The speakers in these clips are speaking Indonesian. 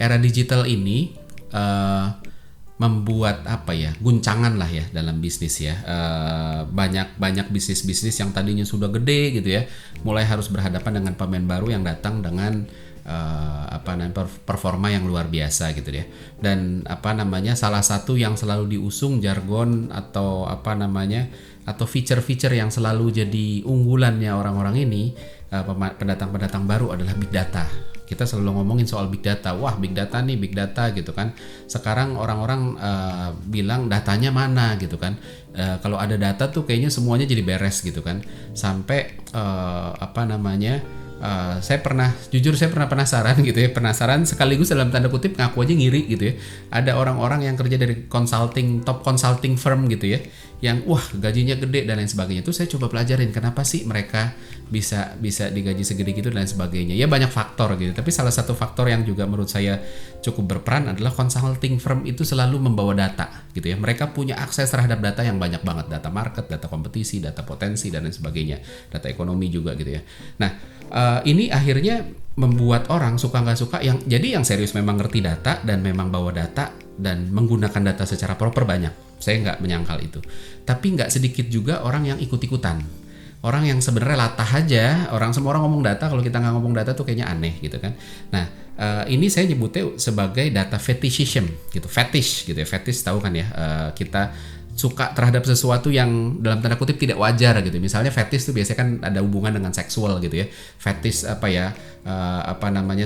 era digital ini membuat guncangan lah ya dalam bisnis ya. Banyak bisnis-bisnis yang tadinya sudah gede gitu ya, mulai harus berhadapan dengan pemain baru yang datang dengan performa yang luar biasa gitu ya. Dan salah satu yang selalu diusung jargon atau atau feature-feature yang selalu jadi unggulannya orang-orang ini, pendatang-pendatang baru adalah big data. Kita selalu ngomongin soal big data. Wah, big data nih, big data gitu kan. Sekarang orang-orang bilang datanya mana gitu kan. Kalau ada data tuh kayaknya semuanya jadi beres gitu kan. Sampai saya pernah penasaran gitu ya. Penasaran sekaligus dalam tanda kutip ngaku aja ngiri gitu ya. Ada orang-orang yang kerja dari top consulting firm gitu ya, yang gajinya gede dan lain sebagainya. Itu saya coba pelajarin kenapa sih mereka bisa digaji segede gitu dan lain sebagainya. Ya banyak faktor gitu, tapi salah satu faktor yang juga menurut saya cukup berperan adalah consulting firm itu selalu membawa data gitu ya. Mereka punya akses terhadap data yang banyak banget, data market, data kompetisi, data potensi dan lain sebagainya, data ekonomi juga gitu ya. Nah, ini akhirnya membuat orang suka nggak suka yang serius memang ngerti data dan memang bawa data dan menggunakan data secara proper banyak. Saya nggak menyangkal itu. Tapi nggak sedikit juga orang yang ikut-ikutan. Orang yang sebenarnya latah aja, semua orang ngomong data, kalau kita nggak ngomong data tuh kayaknya aneh gitu kan. Nah, ini saya nyebutnya sebagai data fetishism gitu, fetish gitu ya. Fetish tahu kan ya, kita suka terhadap sesuatu yang dalam tanda kutip tidak wajar gitu. Misalnya fetish tuh biasanya kan ada hubungan dengan seksual gitu ya. Fetish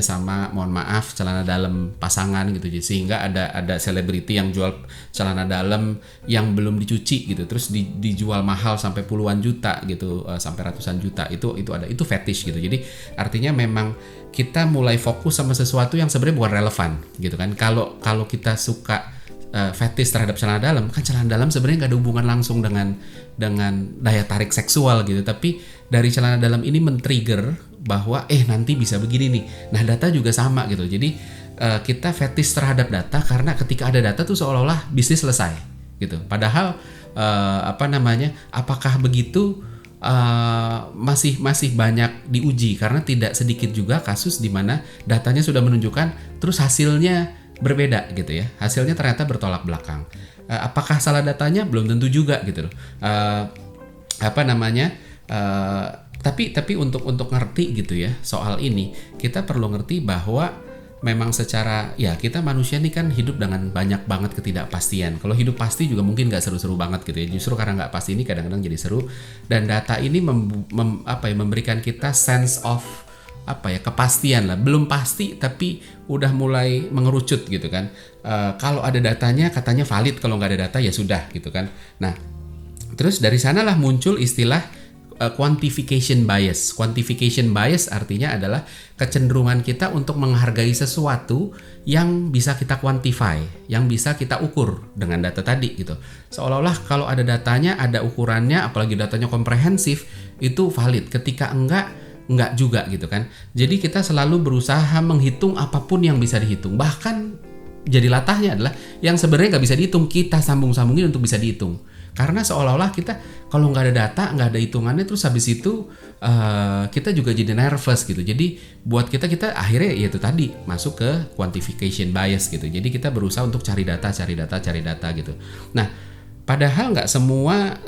sama mohon maaf celana dalam pasangan gitu. Sehingga ada selebriti yang jual celana dalam yang belum dicuci gitu. Terus dijual mahal sampai puluhan juta gitu, sampai ratusan juta. Itu ada, itu fetish gitu. Jadi artinya memang kita mulai fokus sama sesuatu yang sebenarnya bukan relevan gitu kan. Kalau kita suka fetish terhadap celana dalam, kan celana dalam sebenarnya nggak ada hubungan langsung dengan daya tarik seksual gitu, tapi dari celana dalam ini men-trigger bahwa nanti bisa begini nih. Nah, data juga sama gitu. Jadi kita fetish terhadap data karena ketika ada data tuh seolah-olah bisnis selesai gitu. Padahal apakah begitu? Masih banyak diuji karena tidak sedikit juga kasus di mana datanya sudah menunjukkan terus hasilnya berbeda gitu ya. Hasilnya ternyata bertolak belakang. Apakah salah datanya? Belum tentu juga gitu loh. Tapi untuk ngerti gitu ya soal ini, kita perlu ngerti bahwa memang secara kita manusia nih kan hidup dengan banyak banget ketidakpastian. Kalau hidup pasti juga mungkin nggak seru-seru banget gitu ya. Justru karena nggak pasti ini kadang-kadang jadi seru. Dan data ini memberikan kita sense of kepastian lah. Belum pasti tapi udah mulai mengerucut gitu kan. Kalau ada datanya katanya valid, kalau nggak ada data ya sudah gitu kan. Nah, terus dari sanalah muncul istilah quantification bias. Quantification bias artinya adalah kecenderungan kita untuk menghargai sesuatu yang bisa kita quantify, yang bisa kita ukur dengan data tadi gitu. Seolah-olah kalau ada datanya, ada ukurannya, apalagi datanya komprehensif, itu valid. Ketika enggak juga gitu kan. Jadi kita selalu berusaha menghitung apapun yang bisa dihitung. Bahkan jadi latahnya adalah yang sebenarnya nggak bisa dihitung, kita sambung-sambungin untuk bisa dihitung. Karena seolah-olah kita kalau nggak ada data, nggak ada hitungannya, terus habis itu kita juga jadi nervous gitu. Jadi buat kita akhirnya yaitu tadi masuk ke quantification bias gitu. Jadi kita berusaha untuk cari data gitu. Nah, padahal nggak semua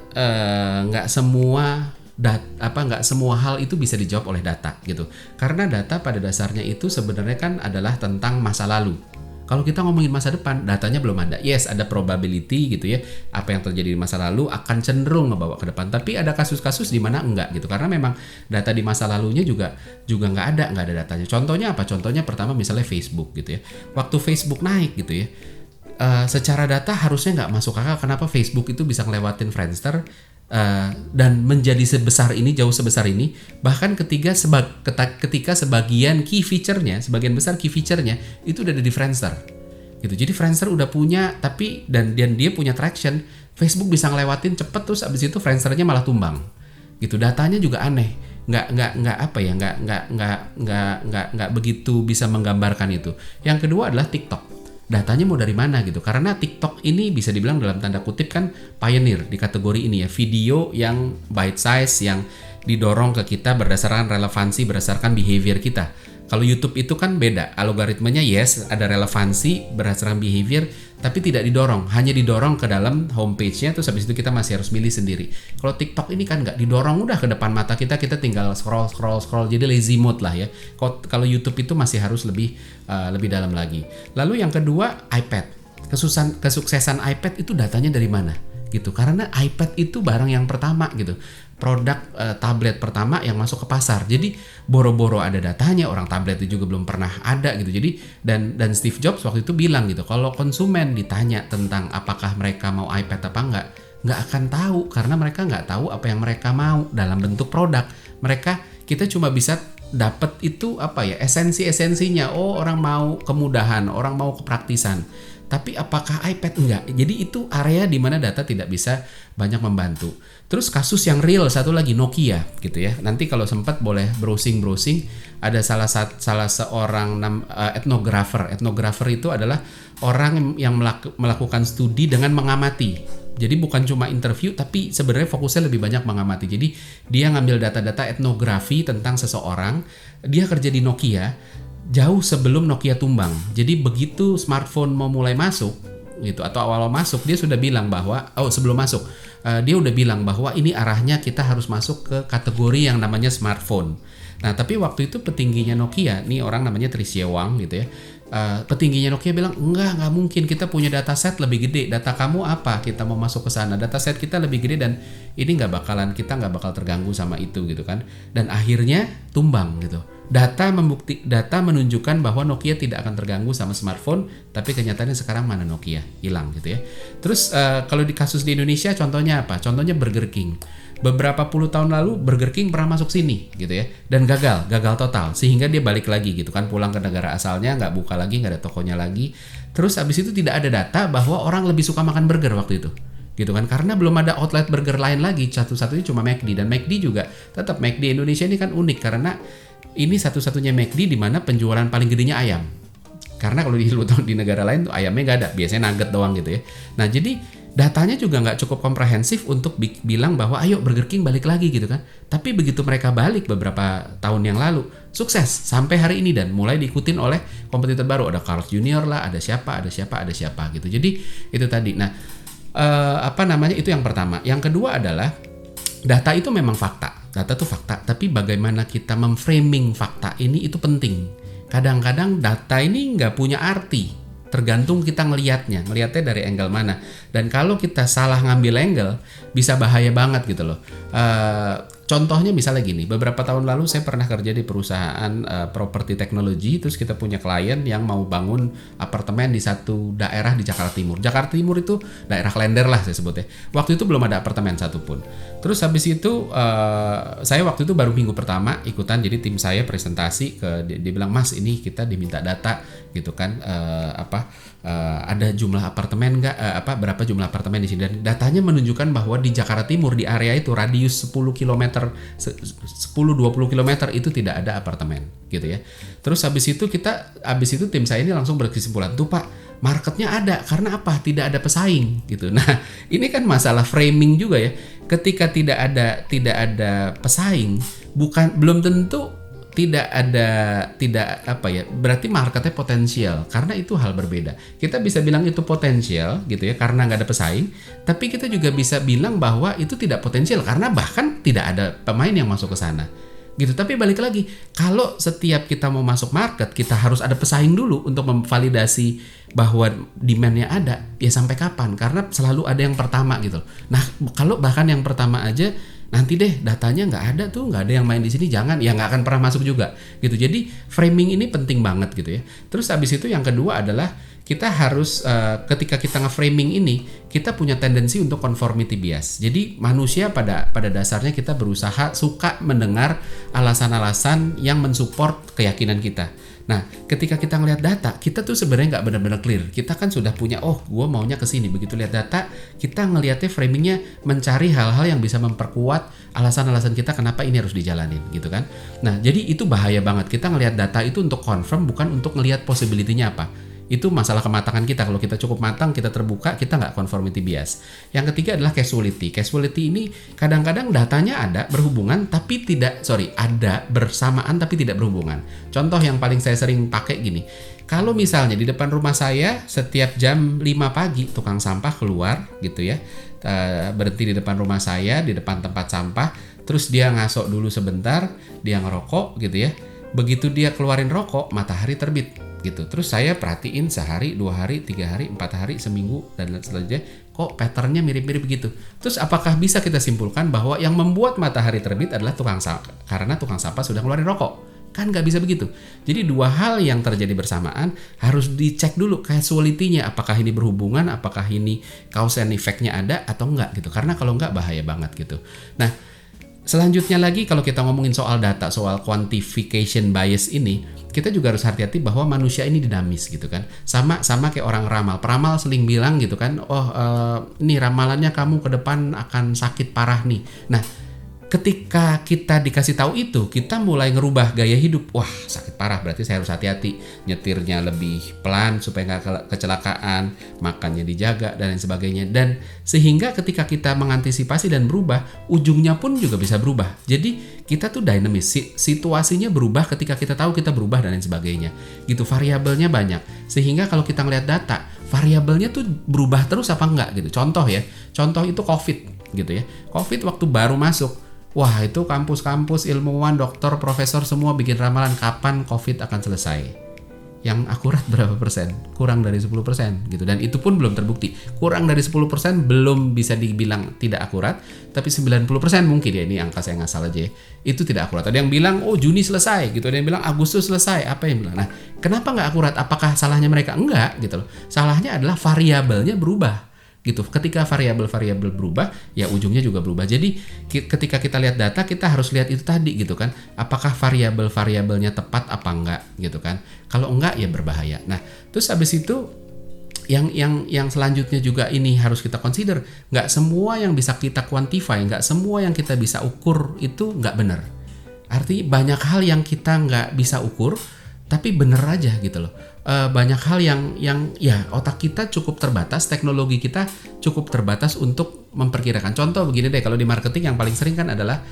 hal itu bisa dijawab oleh data gitu. Karena data pada dasarnya itu sebenarnya kan adalah tentang masa lalu. Kalau kita ngomongin masa depan, datanya belum ada. Yes, ada probability gitu ya. Apa yang terjadi di masa lalu akan cenderung ngebawa ke depan. Tapi ada kasus-kasus di mana enggak gitu. Karena memang data di masa lalunya juga nggak ada datanya. Contohnya apa? Contohnya pertama misalnya Facebook gitu ya. Waktu Facebook naik gitu ya. Secara data harusnya nggak masuk akal kenapa Facebook itu bisa ngelewatin Friendster dan menjadi jauh sebesar ini, bahkan ketika sebagian besar key feature-nya itu udah ada di Friendster gitu. Jadi Friendster udah punya, tapi dan dia punya traction, Facebook bisa ngelewatin cepet, terus abis itu Friendster-nya malah tumbang gitu. Datanya juga aneh, nggak begitu bisa menggambarkan itu. Yang kedua adalah TikTok. Datanya mau dari mana gitu, karena TikTok ini bisa dibilang dalam tanda kutip kan pioneer di kategori ini ya, video yang bite size yang didorong ke kita berdasarkan relevansi, berdasarkan behavior kita. Kalau YouTube itu kan beda, algoritmanya yes, ada relevansi berdasarkan behavior, tapi tidak didorong, hanya didorong ke dalam homepage-nya, terus habis itu kita masih harus milih sendiri. Kalau TikTok ini kan nggak didorong, udah ke depan mata kita tinggal scroll, jadi lazy mode lah ya. Kalau YouTube itu masih harus lebih dalam lagi. Lalu yang kedua, iPad. Kesuksesan iPad itu datanya dari mana? Gitu, karena iPad itu barang yang pertama gitu, produk tablet pertama yang masuk ke pasar. Jadi boro-boro ada datanya, orang tablet itu juga belum pernah ada gitu. Jadi dan Steve Jobs waktu itu bilang gitu, kalau konsumen ditanya tentang apakah mereka mau iPad apa nggak akan tahu, karena mereka nggak tahu apa yang mereka mau dalam bentuk produk. Kita cuma bisa dapat itu esensinya. Oh, orang mau kemudahan, orang mau kepraktisan. Tapi apakah iPad? Enggak. Jadi itu area di mana data tidak bisa banyak membantu. Terus kasus yang real satu lagi, Nokia gitu ya. Nanti kalau sempat boleh browsing. Ada salah seorang etnografer. Etnografer itu adalah orang yang melakukan studi dengan mengamati. Jadi bukan cuma interview, tapi sebenarnya fokusnya lebih banyak mengamati. Jadi dia ngambil data-data etnografi tentang seseorang. Dia kerja di Nokia jauh sebelum Nokia tumbang. Jadi begitu smartphone mau mulai masuk gitu, atau awal masuk, dia sudah bilang bahwa sebelum masuk dia udah bilang bahwa ini arahnya kita harus masuk ke kategori yang namanya smartphone. Nah, tapi waktu itu petingginya Nokia, nih orang namanya Tricia Wang gitu ya. Petingginya Nokia bilang nggak mungkin, kita punya dataset lebih gede. Data kamu apa? Kita mau masuk ke sana. Dataset kita lebih gede dan ini kita nggak bakal terganggu sama itu gitu kan. Dan akhirnya tumbang gitu. Data menunjukkan bahwa Nokia tidak akan terganggu sama smartphone, tapi kenyataannya sekarang mana Nokia? Hilang gitu ya. Terus kalau di kasus di Indonesia contohnya apa? Contohnya Burger King. Beberapa puluh tahun lalu Burger King pernah masuk sini gitu ya, dan gagal total, sehingga dia balik lagi gitu kan, pulang ke negara asalnya, nggak buka lagi, nggak ada tokonya lagi. Terus abis itu tidak ada data bahwa orang lebih suka makan burger waktu itu gitu kan, karena belum ada outlet burger lain lagi, satu-satunya cuma McD. Dan McD juga tetap, McD Indonesia ini kan unik karena ini satu-satunya McD di mana penjualan paling gedenya ayam. Karena kalau di negara lain tuh ayamnya nggak ada, biasanya nugget doang gitu ya. Nah, jadi datanya juga nggak cukup komprehensif untuk bilang bahwa ayo Burger King balik lagi gitu kan. Tapi begitu mereka balik beberapa tahun yang lalu, sukses sampai hari ini dan mulai diikutin oleh kompetitor baru. Ada Carl's Jr. lah, ada siapa gitu. Jadi itu tadi. Nah, itu yang pertama. Yang kedua adalah data itu memang fakta. Data itu fakta, tapi bagaimana kita memframing fakta ini itu penting. Kadang-kadang data ini nggak punya arti, tergantung kita ngelihatnya dari angle mana. Dan kalau kita salah ngambil angle, bisa bahaya banget gitu loh. Contohnya misalnya gini, beberapa tahun lalu saya pernah kerja di perusahaan properti teknologi, terus kita punya klien yang mau bangun apartemen di satu daerah di Jakarta Timur. Jakarta Timur itu daerah Klender lah saya sebutnya. Waktu itu belum ada apartemen satupun. Terus habis itu saya waktu itu baru minggu pertama ikutan, jadi tim saya presentasi dia bilang, Mas ini kita diminta data gitu kan, ada jumlah apartemen nggak, berapa jumlah apartemen di sini, dan datanya menunjukkan bahwa di Jakarta Timur di area itu radius 10 km 10-20 km itu tidak ada apartemen gitu ya. Terus habis itu tim saya ini langsung berkesimpulan, tuh Pak, marketnya ada, karena apa? Tidak ada pesaing gitu. Nah, ini kan masalah framing juga ya. Ketika tidak ada pesaing, belum tentu berarti marketnya potensial, karena itu hal berbeda. Kita bisa bilang itu potensial gitu ya karena nggak ada pesaing, tapi kita juga bisa bilang bahwa itu tidak potensial karena bahkan tidak ada pemain yang masuk ke sana gitu. Tapi balik lagi, kalau setiap kita mau masuk market kita harus ada pesaing dulu untuk memvalidasi bahwa demand-nya ada, ya sampai kapan? Karena selalu ada yang pertama gitu. Nah, kalau bahkan yang pertama aja nanti deh datanya nggak ada yang main di sini, jangan, ya nggak akan pernah masuk juga gitu. Jadi framing ini penting banget gitu ya. Terus habis itu yang kedua adalah kita harus ketika kita nge-framing ini, kita punya tendensi untuk conformity bias. Jadi manusia pada dasarnya kita berusaha suka mendengar alasan-alasan yang mensupport keyakinan kita. Nah, ketika kita ngelihat data, kita tuh sebenarnya nggak benar-benar clear. Kita kan sudah punya, gue maunya ke sini. Begitu lihat data, kita ngelihatnya framingnya mencari hal-hal yang bisa memperkuat alasan-alasan kita kenapa ini harus dijalanin, gitu kan? Nah, jadi itu bahaya banget. Kita ngelihat data itu untuk confirm, bukan untuk ngelihat possibility-nya apa. Itu masalah kematangan kita. Kalau kita cukup matang, kita terbuka, kita nggak conformity bias. Yang ketiga adalah casuality. Casuality ini kadang-kadang datanya ada berhubungan tapi ada bersamaan tapi tidak berhubungan. Contoh yang paling saya sering pakai gini. Kalau misalnya di depan rumah saya setiap jam 5 pagi tukang sampah keluar gitu ya. Berhenti di depan rumah saya, di depan tempat sampah, terus dia ngasok dulu sebentar, dia ngerokok gitu ya. Begitu dia keluarin rokok, matahari terbit gitu. Terus saya perhatiin sehari, 2 hari, 3 hari, 4 hari, seminggu dan selanjutnya, kok patternnya mirip-mirip begitu. Terus apakah bisa kita simpulkan bahwa yang membuat matahari terbit adalah karena tukang sampah sudah ngeluarin rokok? Kan nggak bisa begitu. Jadi 2 hal yang terjadi bersamaan harus dicek dulu causality-nya, apakah ini berhubungan, apakah ini cause and effect-nya ada atau enggak gitu. Karena kalau enggak bahaya banget gitu. Nah, selanjutnya lagi kalau kita ngomongin soal data, soal quantification bias ini, kita juga harus hati-hati bahwa manusia ini dinamis gitu kan. Sama kayak orang ramal. Peramal sering bilang gitu kan, ini ramalannya kamu ke depan akan sakit parah nih. Nah, ketika kita dikasih tahu itu, kita mulai ngerubah gaya hidup. Wah, sakit parah, berarti saya harus hati-hati. Nyetirnya lebih pelan supaya nggak kecelakaan, makannya dijaga dan lain sebagainya. Dan sehingga ketika kita mengantisipasi dan berubah, ujungnya pun juga bisa berubah. Jadi kita tuh dinamis, situasinya berubah ketika kita tahu kita berubah dan lain sebagainya. Gitu, variabelnya banyak. Sehingga kalau kita ngelihat data, variabelnya tuh berubah terus apa enggak gitu. Contoh itu COVID gitu ya. COVID waktu baru masuk, wah itu kampus-kampus, ilmuwan, dokter, profesor semua bikin ramalan kapan COVID akan selesai. Yang akurat berapa persen? Kurang dari 10% gitu. Dan itu pun belum terbukti. Kurang dari 10% belum bisa dibilang tidak akurat, tapi 90% mungkin ya, ini angka saya ngasal aja ya. Itu tidak akurat. Ada yang bilang Juni selesai gitu, ada yang bilang Agustus selesai, apa yang bilang. Nah, kenapa nggak akurat? Apakah salahnya mereka? Enggak gitu loh. Salahnya adalah variabelnya berubah. Gitu. Ketika variabel berubah, ya ujungnya juga berubah. Jadi ketika kita lihat data, kita harus lihat itu tadi gitu kan. Apakah variabelnya tepat apa enggak gitu kan. Kalau enggak ya berbahaya. Nah, terus habis itu yang selanjutnya juga ini harus kita consider, nggak semua yang bisa kita quantify, nggak semua yang kita bisa ukur itu nggak benar. Artinya banyak hal yang kita nggak bisa ukur, tapi bener aja gitu loh. Banyak hal yang ya otak kita cukup terbatas, teknologi kita cukup terbatas untuk memperkirakan. Contoh begini deh, kalau di marketing yang paling sering kan adalah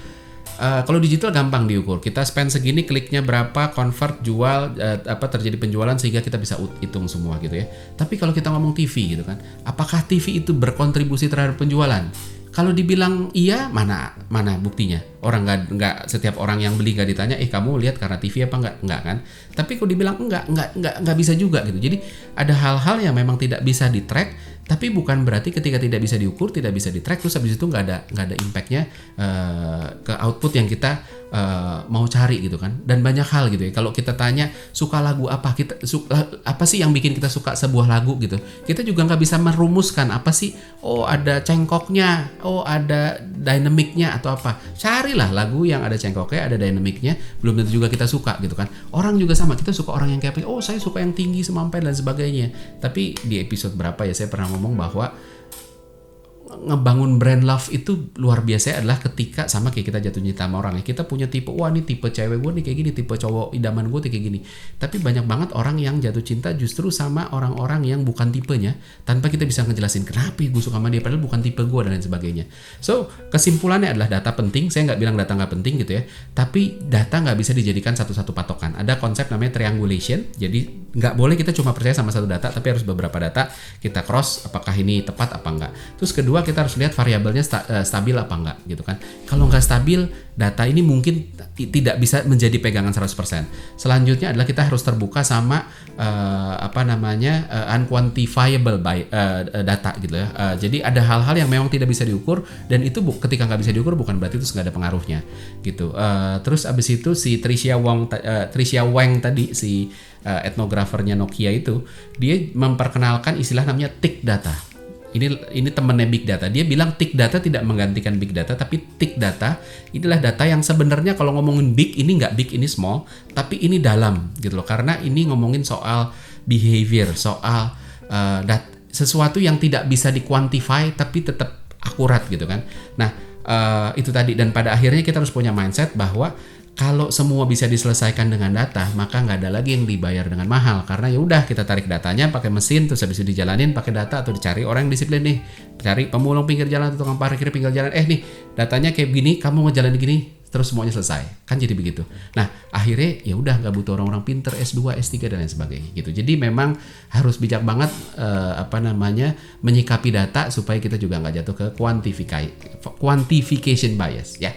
kalau digital gampang diukur. Kita spend segini, kliknya berapa, convert, jual, terjadi penjualan sehingga kita bisa hitung semua gitu ya. Tapi kalau kita ngomong TV gitu kan, apakah TV itu berkontribusi terhadap penjualan? Kalau dibilang iya, mana buktinya? Orang nggak setiap orang yang beli nggak ditanya, kamu lihat karena TV apa enggak kan? Tapi kalau dibilang enggak bisa juga gitu. Jadi ada hal-hal yang memang tidak bisa di-track, tapi bukan berarti ketika tidak bisa diukur, tidak bisa di-track, terus habis itu nggak ada impact-nya ke output yang kita mau cari gitu kan. Dan banyak hal gitu ya. Kalau kita tanya suka lagu apa, apa sih yang bikin kita suka sebuah lagu gitu, kita juga nggak bisa merumuskan apa sih. Ada cengkoknya, ada dynamic-nya atau apa. Carilah lagu yang ada cengkoknya, ada dynamic-nya, belum tentu juga kita suka gitu kan. Orang juga sama, kita suka orang yang kayak saya suka yang tinggi, semampai dan sebagainya. Tapi di episode berapa ya saya pernah ngomong bahwa ngebangun brand love itu luar biasa adalah ketika sama kayak kita jatuh cinta sama orang ya. Kita punya tipe, ini tipe cewek gue nih kayak gini, tipe cowok idaman gue nih kayak gini. Tapi banyak banget orang yang jatuh cinta justru sama orang-orang yang bukan tipenya, tanpa kita bisa ngejelasin kenapa gue suka sama dia padahal bukan tipe gue dan lain sebagainya. So kesimpulannya adalah data penting. Saya nggak bilang data nggak penting gitu ya, tapi data nggak bisa dijadikan satu-satu patokan. Ada konsep namanya triangulation. Jadi nggak boleh kita cuma percaya sama satu data, tapi harus beberapa data kita cross apakah ini tepat apa enggak. Terus kedua, kita harus lihat variabelnya stabil apa enggak gitu kan. Kalau nggak stabil, data ini mungkin tidak bisa menjadi pegangan 100%. Selanjutnya adalah kita harus terbuka sama unquantifiable data gitu ya. Jadi ada hal-hal yang memang tidak bisa diukur, dan itu ketika nggak bisa diukur bukan berarti itu nggak ada pengaruhnya gitu. Terus abis itu si Tricia Wang tadi, si etnografernya Nokia itu, dia memperkenalkan istilah namanya tick data. Ini temennya Big Data. Dia bilang tick data tidak menggantikan Big Data, tapi tick data inilah data yang sebenarnya kalau ngomongin big, ini nggak big, ini small, tapi ini dalam gitu loh. Karena ini ngomongin soal behavior, soal sesuatu yang tidak bisa dikuantify tapi tetap akurat gitu kan. Nah, itu tadi. Dan pada akhirnya kita harus punya mindset bahwa Kalau semua bisa diselesaikan dengan data, maka nggak ada lagi yang dibayar dengan mahal, karena ya udah kita tarik datanya pakai mesin, terus habis itu dijalanin pakai data, atau dicari orang yang disiplin nih, cari pemulung pinggir jalan atau tukang parkir pinggir jalan, nih datanya kayak gini, kamu ngejalanin gini, terus semuanya selesai, kan jadi begitu. Nah akhirnya ya udah nggak butuh orang-orang pinter S2, S3 dan lain sebagainya gitu. Jadi memang harus bijak banget menyikapi data supaya kita juga nggak jatuh ke quantification bias ya.